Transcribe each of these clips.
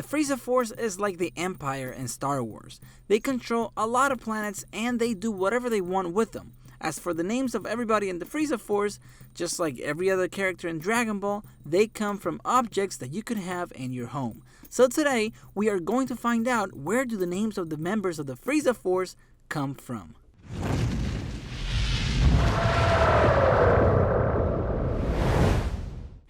The Frieza Force is like the Empire in Star Wars. They control a lot of planets and they do whatever they want with them. As for the names of everybody in the Frieza Force, just like every other character in Dragon Ball, they come from objects that you could have in your home. So today, we are going to find out where do the names of the members of the Frieza Force come from.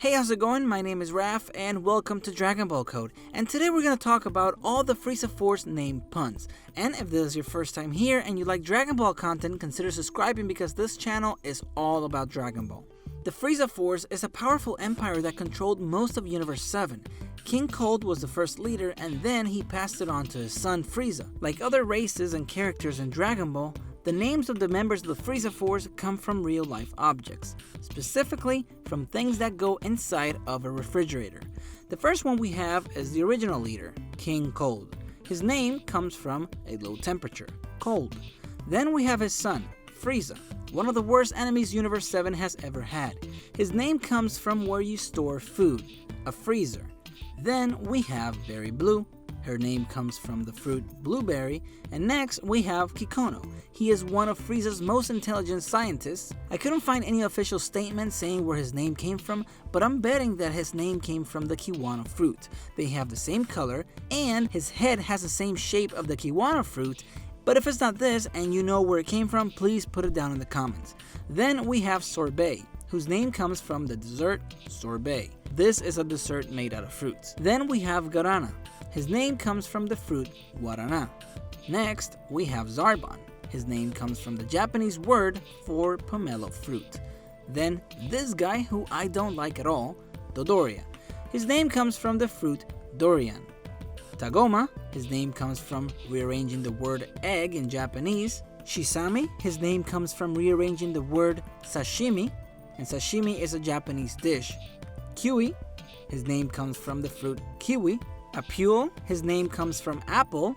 Hey, how's it going? My name is Raf and welcome to Dragon Ball Code. And today we're going to talk about all the Frieza Force name puns. And if this is your first time here and you like Dragon Ball content, consider subscribing because this channel is all about Dragon Ball. The Frieza Force is a powerful empire that controlled most of Universe 7. King Cold was the first leader and then he passed it on to his son Frieza. Like other races and characters in Dragon Ball, the names of the members of the Frieza Force come from real-life objects, specifically from things that go inside of a refrigerator. The first one we have is the original leader, King Cold. His name comes from a low temperature, cold. Then we have his son, Frieza, one of the worst enemies Universe 7 has ever had. His name comes from where you store food, a freezer. Then we have Berry Blue. Her name comes from the fruit blueberry. And next we have Kiko. He is one of Frieza's most intelligent scientists. I couldn't find any official statement saying where his name came from, but I'm betting that his name came from the kiwano fruit. They have the same color and his head has the same shape of the kiwano fruit. But if it's not this and you know where it came from, please put it down in the comments. Then we have Sorbet, whose name comes from the dessert sorbet. This is a dessert made out of fruits. Then we have Guarana. His name comes from the fruit guarana. Next, we have Zarbon. His name comes from the Japanese word for pomelo fruit. Then this guy who I don't like at all, Dodoria. His name comes from the fruit durian. Tagoma, his name comes from rearranging the word egg in Japanese. Shisami, his name comes from rearranging the word sashimi, and sashimi is a Japanese dish. Kiwi, his name comes from the fruit kiwi. Apule, his name comes from apple.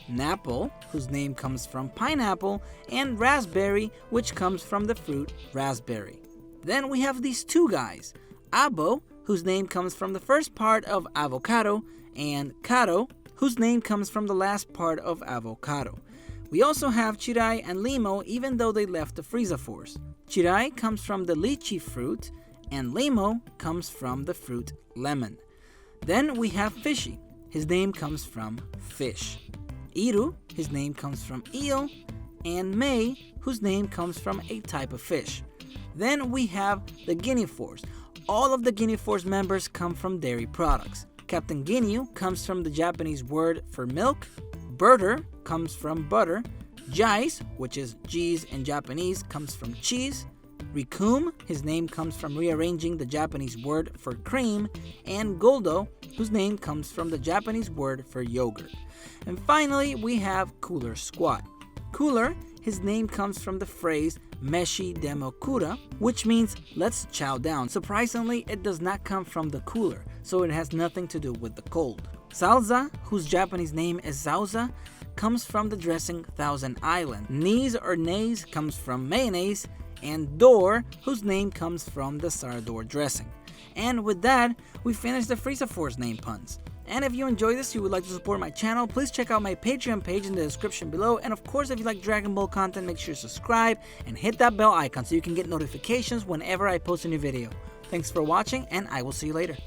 Napple, whose name comes from pineapple. And raspberry, which comes from the fruit raspberry. Then we have these two guys. Abo, whose name comes from the first part of avocado. And Karo, whose name comes from the last part of avocado. We also have Chirai and Limo, even though they left the Frieza Force. Chirai comes from the lychee fruit, and Limo comes from the fruit lemon. Then we have Fishy. His name comes from fish. Iru, his name comes from eel. And Mei, whose name comes from a type of fish. Then we have the Guinea Force. All of the Guinea Force members come from dairy products. Captain Ginyu comes from the Japanese word for milk. Burter comes from butter. Jais, which is cheese in Japanese, comes from cheese. Rikum, his name comes from rearranging the Japanese word for cream. And Goldo, whose name comes from the Japanese word for yogurt. And finally, we have Cooler Squad. Cooler, his name comes from the phrase Meshi Demokura, which means let's chow down. Surprisingly, it does not come from the cooler, so it has nothing to do with the cold. Salsa, whose Japanese name is Sauza, comes from the dressing Thousand Island. Knees or nays comes from mayonnaise. And Door, whose name comes from the Sardor dressing. And with that, we finished the Frieza Force name puns. And if you enjoyed this, you would like to support my channel, please check out my Patreon page in the description below. And of course, if you like Dragon Ball content, make sure to subscribe and hit that bell icon so you can get notifications whenever I post a new video. Thanks for watching, and I will see you later.